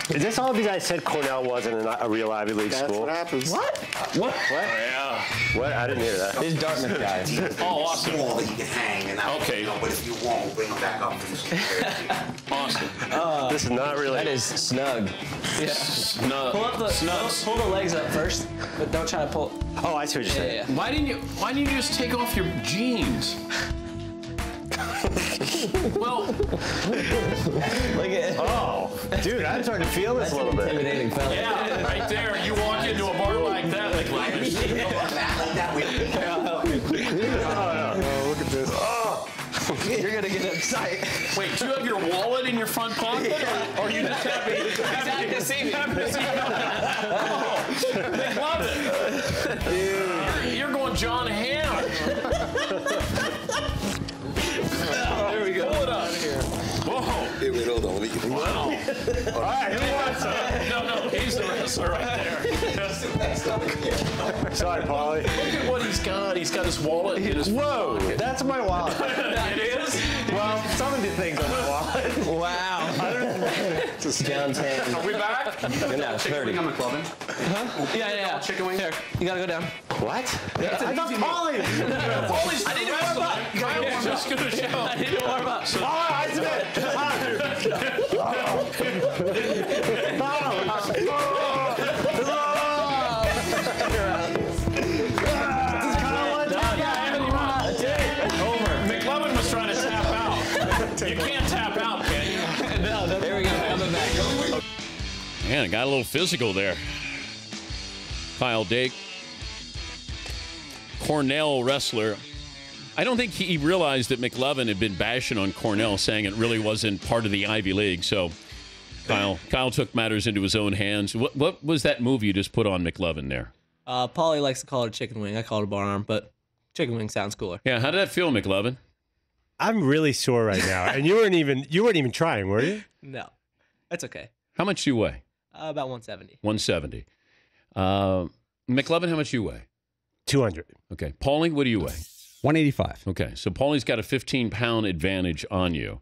Is this all because I said Cornell wasn't a real Ivy League school? That's what happens. What? What? Oh, yeah. What? I didn't hear that. He's Dartmouth guy. Oh, awesome. Small that you can hang, and Okay. You know, but if you want, we'll bring them back up. Awesome. This is not really. That is snug. Yeah. Snug. Pull the legs up first, but don't try to pull. Oh, I see what you're saying. Yeah. Why didn't you just take off your jeans? Well, Look at Oh, dude, I'm starting to feel this a little bit. intimidating fella. yeah, right there. You walk into a bar like that, like Oh, look at this. Oh. You're gonna get upset. Wait, do you have your wallet in your front pocket, or are you just happy to see me. happy to see me? Oh, they love it. You're going John Hamm. There we go. Pull it up. Whoa. Hey, wait, hold on. Let me get Wow. All right, who wants some? No, he's the wrestler right there. Sorry, Paulie. Look at what he's got. He's got his wallet in his Whoa, that's my wallet. It is? Well, some of the things on my wallet. Wow. John's hand. Are we back? No, 30. I'm a clubbing. Yeah. Chicken wing. Here, you gotta go down. What? I thought Paulie. Paulie's I didn't warm up. Kyle's just gonna show. I need to warm up. Oh, I submit. McLovin was trying to tap out. You can't tap out, can you? No, there we go. Coming back. Man, it got a little physical there. Kyle Dake, Cornell wrestler. I don't think he realized that McLovin had been bashing on Cornell, saying it really wasn't part of the Ivy League. So Kyle took matters into his own hands. What was that move you just put on McLovin there? Paulie likes to call it a chicken wing. I call it a bar arm, but chicken wing sounds cooler. Yeah, how did that feel, McLovin? I'm really sore right now, and you weren't even trying, were you? No, that's okay. How much do you weigh? About 170. 170. McLovin, how much do you weigh? 200. Okay. Paulie, what do you weigh? 185. Okay, so Paulie's got a 15-pound advantage on you.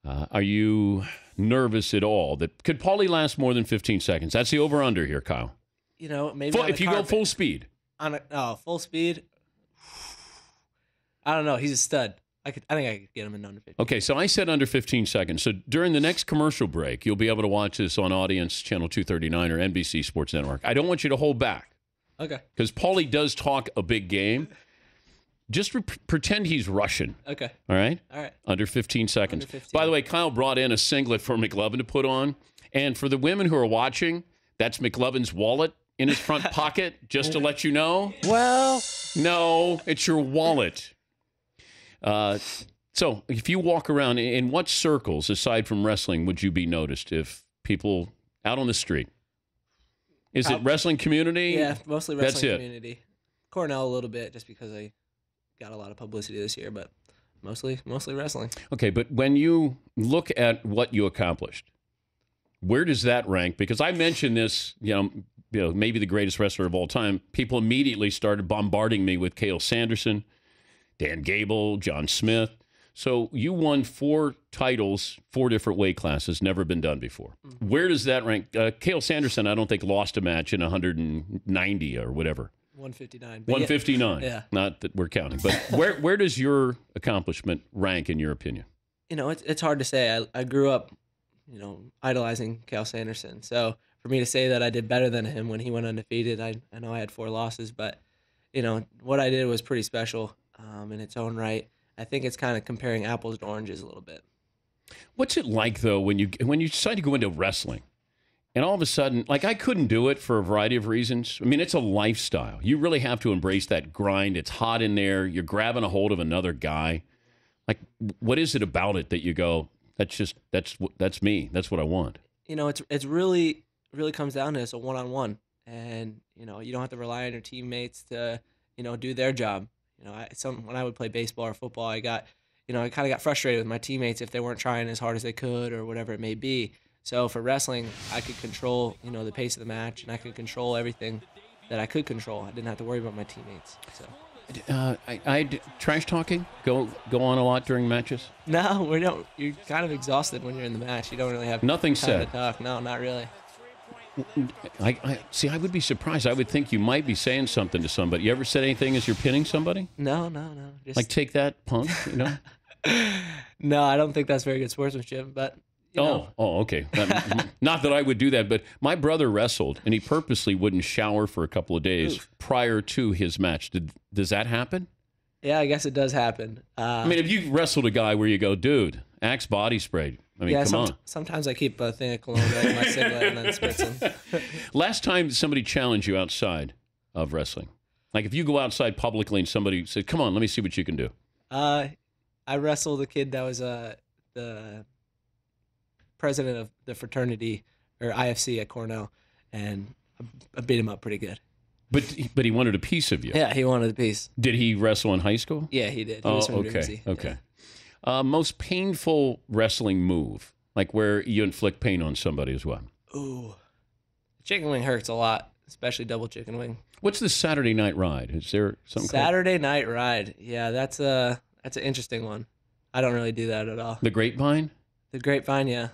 Are you nervous at all? Could Paulie last more than 15 seconds? That's the over-under here, Kyle. You know, maybe If you go full speed. Full speed. I don't know. He's a stud. I think I could get him in under 15. Okay, so I said under 15 seconds. So during the next commercial break, you'll be able to watch this on Audience Channel 239 or NBC Sports Network. I don't want you to hold back. Okay. Because Paulie does talk a big game. Just pretend he's Russian. Okay. All right? All right. Under 15 seconds. Under 15. By the way, Kyle brought in a singlet for McLovin to put on. And for the women who are watching, that's McLovin's wallet in his front pocket, just to let you know. Well, No, it's your wallet. So if you walk around, in what circles, aside from wrestling, would you be noticed if people out on the street? Is it wrestling community? Yeah, mostly wrestling That's it. community. Cornell a little bit, just because I got a lot of publicity this year, but mostly wrestling. Okay, but when you look at what you accomplished, where does that rank? Because I mentioned this, maybe the greatest wrestler of all time. People immediately started bombarding me with Cael Sanderson, Dan Gable, John Smith. So you won 4 titles, 4 different weight classes, never been done before. Mm-hmm. Where does that rank? Cael Sanderson, I don't think, lost a match in 190 or whatever. 159. 159. Yeah. Not that we're counting. But where does your accomplishment rank in your opinion? You know, it's hard to say. I grew up, idolizing Cael Sanderson. So for me to say that I did better than him when he went undefeated, I know I had 4 losses, but, what I did was pretty special in its own right. I think it's kind of comparing apples to oranges a little bit. What's it like, though, when you decide to go into wrestling and all of a sudden, like, I couldn't do it for a variety of reasons. I mean, it's a lifestyle. You really have to embrace that grind. It's hot in there. You're grabbing a hold of another guy. Like, what is it about it that you go, that's me. That's what I want. It's really comes down to it's a one-on-one. And, you don't have to rely on your teammates to, do their job. When I would play baseball or football, I kind of got frustrated with my teammates if they weren't trying as hard as they could or whatever it may be. So for wrestling, I could control, the pace of the match, and I could control everything that I could control. I didn't have to worry about my teammates. So trash talking go on a lot during matches. No, we don't. You're kind of exhausted when you're in the match. You don't really have Nothing time said. to talk. No, not really. I see. I would be surprised. I would think you might be saying something to somebody. You ever said anything as you're pinning somebody? No. Just Like take that, punk. You know. no, I don't think that's very good sportsmanship. But you know. Okay. Not that I would do that, but my brother wrestled, and he purposely wouldn't shower for a couple of days prior to his match. Does that happen? Yeah, I guess it does happen. I mean, if you wrestled a guy where you go, dude, Axe body spray. I mean, come on. Sometimes I keep a thing of cologne right in my singlet and then spritz them. Last time somebody challenged you outside of wrestling, like if you go outside publicly and somebody said, "Come on, let me see what you can do." I wrestled a kid that was the president of the fraternity or IFC at Cornell, and I beat him up pretty good. But he wanted a piece of you. Yeah, he wanted a piece. Did he wrestle in high school? Yeah, he did. He was from New Jersey. Okay. Most painful wrestling move, like where you inflict pain on somebody as well. Ooh, chicken wing hurts a lot, especially double chicken wing. What's the Saturday night ride? Is there something? Saturday night ride? Yeah, that's an interesting one. I don't really do that at all. The grapevine? The grapevine, yeah.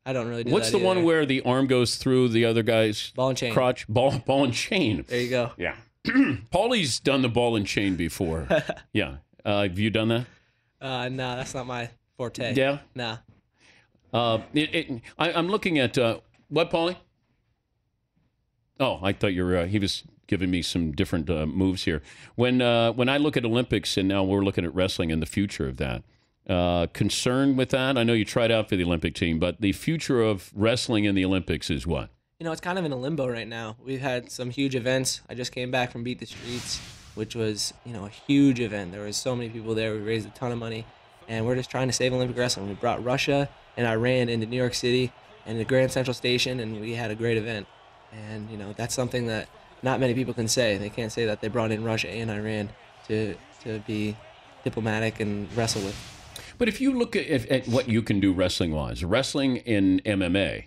I don't really do What's that the one where the arm goes through the other guy's ball and chain? Crotch? Ball and chain. There you go. Yeah. Paulie's done the ball and chain before. Yeah. Have you done that? No, that's not my forte. Yeah? Nah. I'm looking at, what, Paulie? Oh, I thought you were, he was giving me some different moves here. When I look at Olympics, and now we're looking at wrestling and the future of that, concerned with that? I know you tried out for the Olympic team, but the future of wrestling in the Olympics is what? You know, it's kind of in a limbo right now. We've had some huge events. I just came back from Beat the Streets, which was, a huge event. There was so many people there. We raised a ton of money, and we're just trying to save Olympic wrestling. We brought Russia and Iran into New York City and the Grand Central Station, and we had a great event. And, that's something that not many people can say. They can't say that they brought in Russia and Iran to be diplomatic and wrestle with. But if you look at what you can do wrestling-wise, wrestling in MMA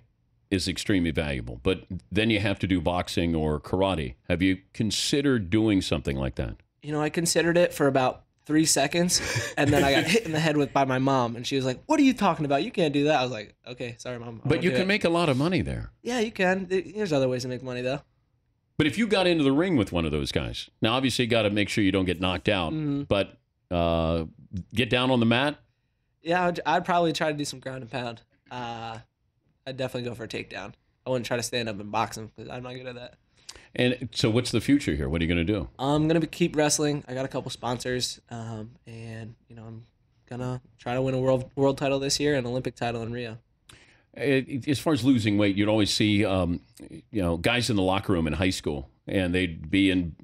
is extremely valuable, but then you have to do boxing or karate. Have you considered doing something like that? I considered it for about 3 seconons, and then I got hit in the head by my mom, and she was like, "What are you talking about? You can't do that." I was like, "Okay, sorry, Mom." But you can make a lot of money there. Yeah, you can. There's other ways to make money, though. But if you got into the ring with one of those guys, now obviously you got to make sure you don't get knocked out, but get down on the mat. Yeah, I'd probably try to do some ground and pound. I'd definitely go for a takedown. I wouldn't try to stand up and box him because I'm not good at that. And so what's the future here? What are you going to do? I'm going to keep wrestling. I got a couple sponsors, and, I'm going to try to win a world title this year and an Olympic title in Rio. As far as losing weight, you'd always see, guys in the locker room in high school, and they'd be in,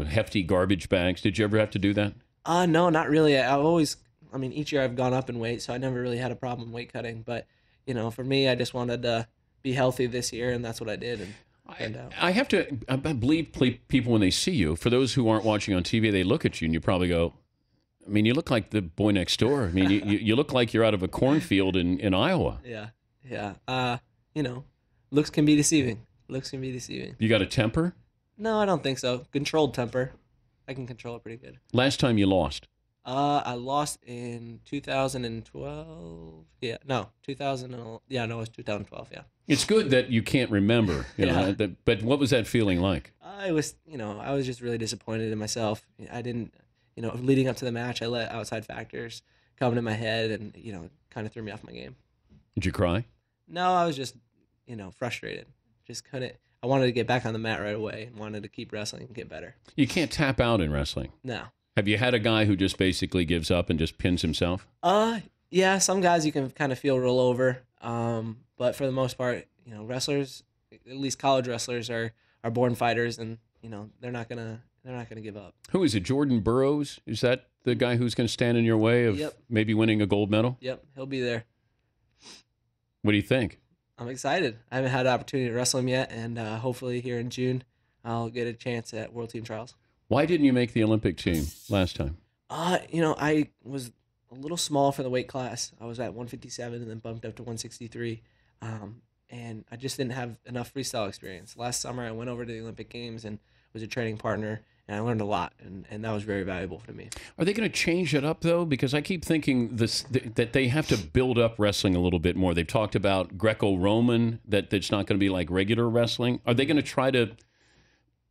hefty garbage bags. Did you ever have to do that? No, not really. Each year I've gone up in weight, so I never really had a problem weight cutting. But, for me, I just wanted to be healthy this year, and that's what I did. And I believe people when they see you, for those who aren't watching on TV, they look at you and you probably go, you look like the boy next door. You look like you're out of a cornfield in Iowa. Yeah. Looks can be deceiving. You got a temper? No, I don't think so. Controlled temper. I can control it pretty good. Last time you lost? I lost in 2012. Yeah, no, 2000. Yeah, no, it was 2012. Yeah. It's good that you can't remember. But what was that feeling like? I was just really disappointed in myself. I didn't, leading up to the match, I let outside factors come into my head and, kind of threw me off my game. Did you cry? No, I was just, frustrated. Just couldn't. I wanted to get back on the mat right away and wanted to keep wrestling and get better. You can't tap out in wrestling. No. Have you had a guy who just basically gives up and just pins himself? Yeah, some guys you can kind of feel roll over. But for the most part, wrestlers, at least college wrestlers, are born fighters, and they're not gonna give up. Who is it? Jordan Burroughs? Is that the guy who's going to stand in your way of maybe winning a gold medal? Yep, he'll be there. What do you think? I'm excited. I haven't had an opportunity to wrestle him yet, and hopefully here in June, I'll get a chance at World Team Trials. Why didn't you make the Olympic team last time? I was a little small for the weight class. I was at 157 and then bumped up to 163. And I just didn't have enough freestyle experience. Last summer, I went over to the Olympic Games and was a training partner, and I learned a lot, and that was very valuable to me. Are they going to change it up, though? Because I keep thinking that they have to build up wrestling a little bit more. They've talked about Greco-Roman, that it's not going to be like regular wrestling. Are they going to try to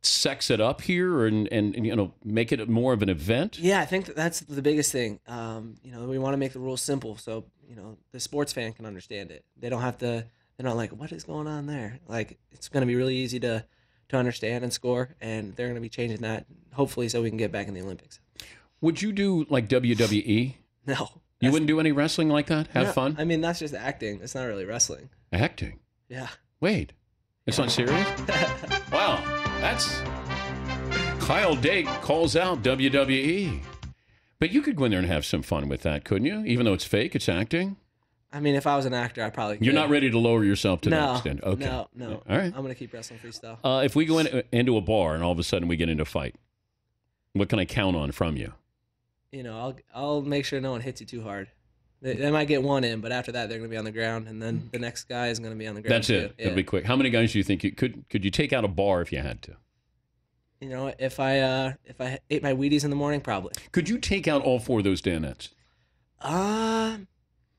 sex it up here and make it more of an event? Yeah, I think that's the biggest thing. We want to make the rules simple so, the sports fan can understand it. They don't have to, they're not like, what is going on there? Like, it's going to be really easy to understand and score, and they're going to be changing that, hopefully, so we can get back in the Olympics. Would you do like WWE? No. You wouldn't do any wrestling like that? Have fun? I mean, that's just acting. It's not really wrestling. Acting? Yeah. Wait. It's not serious? Wow. That's... Kyle Dake calls out WWE. But you could go in there and have some fun with that, couldn't you? Even though it's fake, it's acting? I mean, if I was an actor, I probably could. You're not ready to lower yourself to that extent? Okay. No. All right. I'm going to keep wrestling freestyle. If we go into a bar and all of a sudden we get into a fight, what can I count on from you? I'll make sure no one hits you too hard. They might get one in, but after that, they're going to be on the ground, and then the next guy is going to be on the ground. That's it. Yeah. It'll be quick. How many guys do you think could you take out a bar if you had to? If I ate my Wheaties in the morning, probably. Could you take out all 4 of those Danettes? I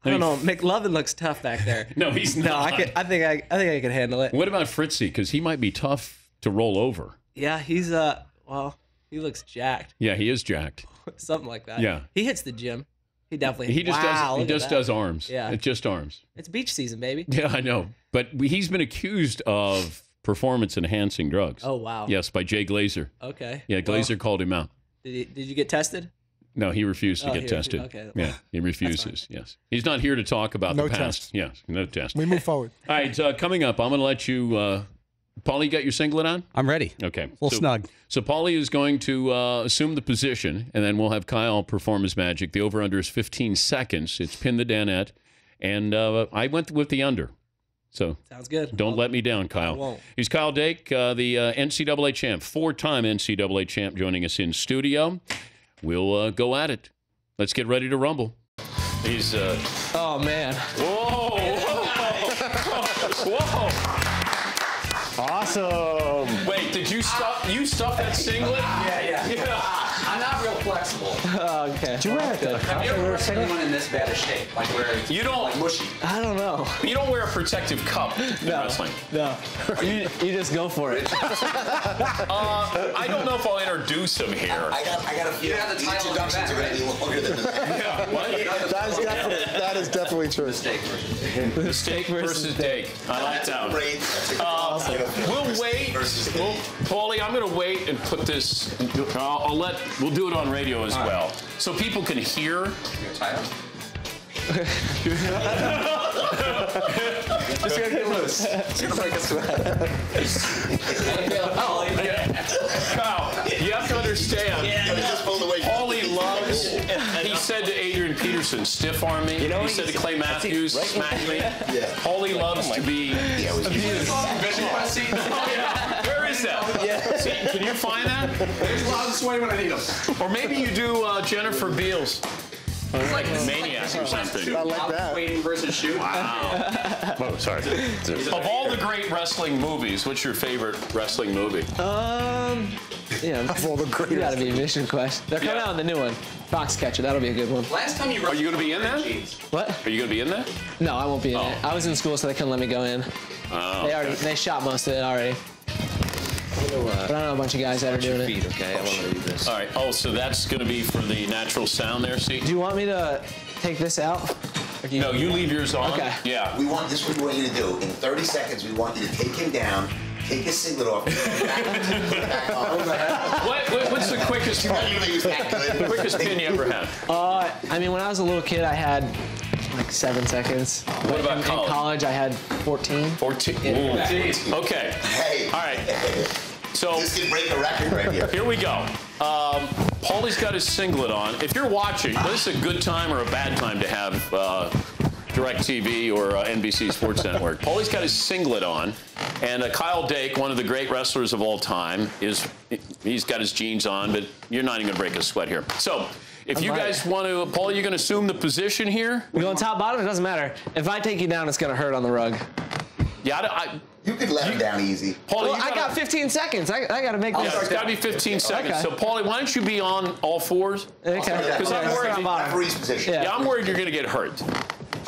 don't know. McLovin looks tough back there. No, he's not. No, I think I could handle it. What about Fritzy? Because he might be tough to roll over. Yeah, he's he looks jacked. Yeah, he is jacked. Something like that. Yeah. He hits the gym. He definitely. He just does arms. Yeah. It's just arms. It's beach season, baby. Yeah, I know. But he's been accused of performance-enhancing drugs. Oh, wow. Yes, by Jay Glazer. Okay. Yeah, Glazer called him out. Did you get tested? No, he refused to get tested. Okay. Yeah, he refuses. Yes. He's not here to talk about the past. Test. Yes, no test. We move forward. All right, coming up, I'm going to let you... Paulie, you got your singlet on? I'm ready. Okay. A little snug. So Paulie is going to assume the position, and then we'll have Kyle perform his magic. The over-under is 15 seconds. It's pin the Danette, and I went with the under. So sounds good. Don't let me down, Kyle. I won't. He's Kyle Dake, the NCAA champ, 4-time NCAA champ, joining us in studio. We'll go at it. Let's get ready to rumble. He's Oh man. Whoa! Whoa! Awesome. Wait, did you stuff that singlet? Yeah. I'm not real flexible. Okay. Do you wear it? Have you ever worked with anyone in this bad a shape? Like where it's You don't- like mushy? I don't know. You don't wear a protective cup in wrestling. No. You just go for it. I don't know if I'll introduce him here. I got a few. You have the title on your Introductions are back, going to be longer than that. That is definitely true. Steak versus Dake. I like that one. Great. That's a We'll wait. Paulie, I'm going to wait and put this. We'll do it on radio as well, so people can hear. Just gonna get loose. It's gonna break a sweat. Kyle, you have to understand. Paulie loves. He said to Adrian Peterson, "Stiff arm me." He said to Clay Matthews, "Smack me." Paulie loves to be abused. Where is that? See, can you find that? There's a lot of sway when I need them. Or maybe you do Jennifer Beals. Like Maniac or something. I like that. Waiting versus shoot. Wow. Oh, sorry. Of all the great wrestling movies, what's your favorite wrestling movie? Yeah. Of all the great. You gotta be Mission Quest. They're coming out with the new one. Foxcatcher. That'll be a good one. Last time you Are you going to be in that? What? Are you going to be in that? No, I won't be in it. I was in school, so they couldn't let me go in. Oh. They shot most of it already. But I know a bunch of guys that are doing it. Okay, I want to read this. All right. Oh, so that's going to be for the natural sound there, see? Do you want me to take this out? Or do No, you leave yours on. Okay. Yeah. This is what we want you to do. In 30 seconds, we want you to take him down, take his singlet off, and put it back on. What's the quickest pin you ever had? I mean, when I was a little kid, I had like 7 seconds. What about in college? college, I had 14. 14. Okay. Hey. All right. So This could break a record right here. here we go. Paulie's got his singlet on. If you're watching, this is a good time or a bad time to have DirecTV or NBC Sports Network. Paulie's got his singlet on, and Kyle Dake, one of the great wrestlers of all time, he's got his jeans on, but you're not even going to break a sweat here. So if you guys want to, Paulie, you're going to assume the position here? We going top, bottom? It doesn't matter. If I take you down, it's going to hurt on the rug. Yeah, You could let him down easy. Paulie, Well, I got 15 seconds. I got to make this. Yeah, it's got to be 15 seconds. Okay. So, Paulie, why don't you be on all fours? Okay. Because I'm worried. Referee's position. Yeah. Yeah, I'm worried you're going to get hurt.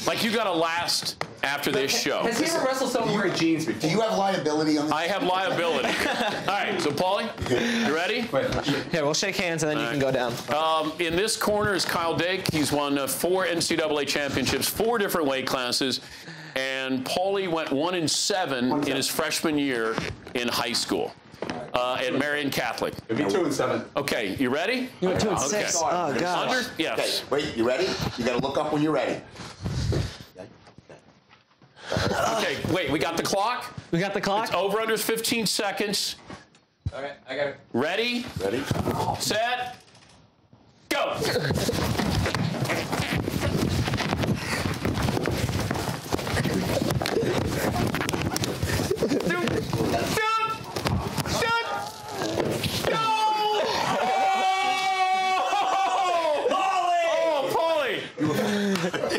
Like, you got to last after this show. Has he ever wrestled someone wearing jeans before? Do you have liability on this? I have liability. All right, so, Paulie, you ready? Here, we'll shake hands and then you can go down. In this corner is Kyle Dake. He's won 4 NCAA championships, 4 different weight classes. And Paulie went 1-7 in his freshman year in high school at Marian Catholic. It'd be 2-7. Okay, you ready? You went 2-6. Oh, gosh. Under? Yes. Okay, wait, you ready? You gotta look up when you're ready. Okay, wait, we got the clock. We got the clock? Over under is 15 seconds. All right, I got it. Ready? Ready? Set. Go.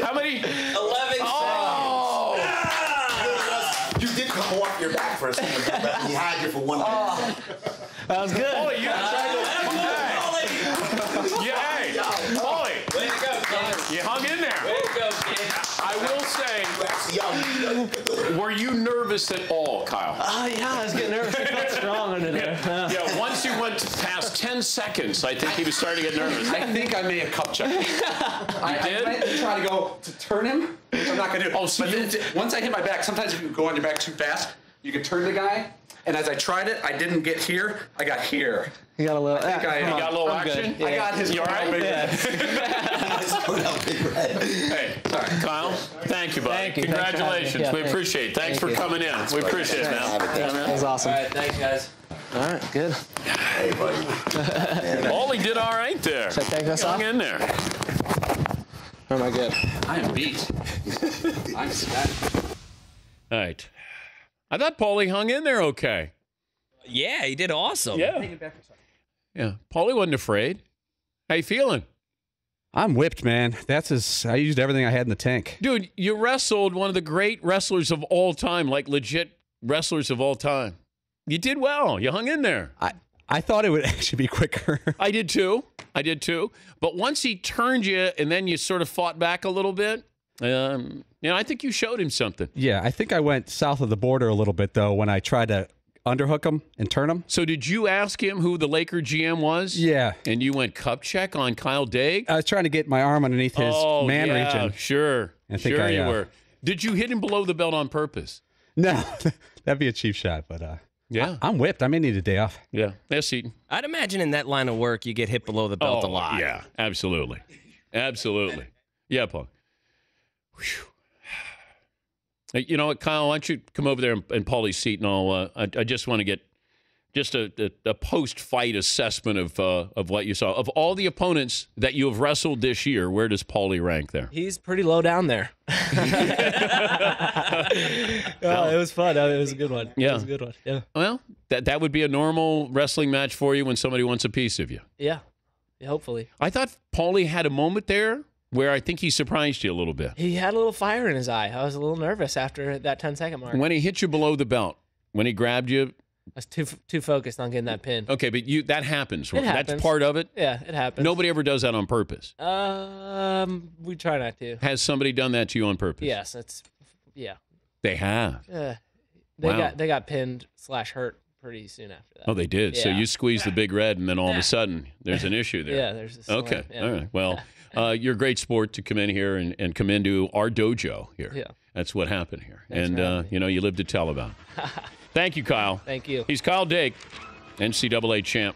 How many? 11 Oh! You did come off your back for a second, but he had you for 1 minute. That was good. Paulie, you hey, Paulie, Way to go, kid. you hung in there. Way to go, kid. I will say, were you nervous at all, Kyle? Oh, yeah, I was getting nervous. I felt strong under there. Yeah, once you went past 10 seconds, I think he was starting to get nervous. I think I may have cup checked. I did? I meant to try to go to turn him, which I'm not going to do. Oh, so but you- once I hit my back, sometimes if you go on your back too fast, you can turn the guy. And as I tried it, I didn't get here. I got here. You got a little. I think I- come you on. got a little I'm good. action? Yeah. I got his You all right? big Yeah. Hey, Kyle, thank you, buddy. Thank you. Congratulations. Thanks for having me. Yeah, we thanks. appreciate it. Thanks for Thank you. coming in. We appreciate it, man. That was awesome. All right, thanks, guys. All right, good. Hey, buddy. Paulie did all right there. Should I take this Hung off? in there. Or am I good? I am beat. I'm sad. All right. I thought Paulie hung in there okay. Yeah, he did awesome. Yeah. Yeah. Paulie wasn't afraid. How you feeling? I'm whipped, man. I used everything I had in the tank. Dude, you wrestled one of the great wrestlers of all time, like legit wrestlers of all time. You did well. You hung in there. I thought it would actually be quicker. I did too. But once he turned you and then you sort of fought back a little bit, I think you showed him something. Yeah, I think I went south of the border a little bit, though, when I tried to underhook him and turn him. So did you ask him who the Laker GM was? Yeah. And you went cup check on Kyle Dake? I was trying to get my arm underneath his region. Sure. I think sure I, you were. Did you hit him below the belt on purpose? No, that'd be a cheap shot, but Yeah. I'm whipped. I may need a day off. Yeah. Yes, Eaton. I'd imagine in that line of work, you get hit below the belt a lot. Yeah, absolutely. Absolutely. Yeah, Paul. Whew. Hey, you know what, Kyle? Why don't you come over there in Paulie's seat, and I just want to get just a post-fight assessment of what you saw. Of all the opponents that you have wrestled this year, where does Paulie rank there? He's pretty low down there. It was fun. It was a good one. Yeah. It was a good one. Yeah. Well, that would be a normal wrestling match for you when somebody wants a piece of you. Yeah. Hopefully. I thought Paulie had a moment there where I think he surprised you a little bit. He had a little fire in his eye. I was a little nervous after that 10-second mark. When he hit you below the belt, when he grabbed you. I was too focused on getting that pin. Okay, but that happens. It happens. That's part of it. Yeah, it happens. Nobody ever does that on purpose. We try not to. Has somebody done that to you on purpose? Yes, They have. They got pinned / hurt pretty soon after that. Oh, they did. So Yeah. you squeeze the big red, and then all of a sudden, there's an issue there. Yeah, there's a slam. Okay. Yeah. All right. Well, you're a great sport to come in here and come into our dojo here. Yeah. That's what happened here. Thanks for having me. You live to tell about it. Thank you, Kyle. Thank you. He's Kyle Dake, NCAA champ.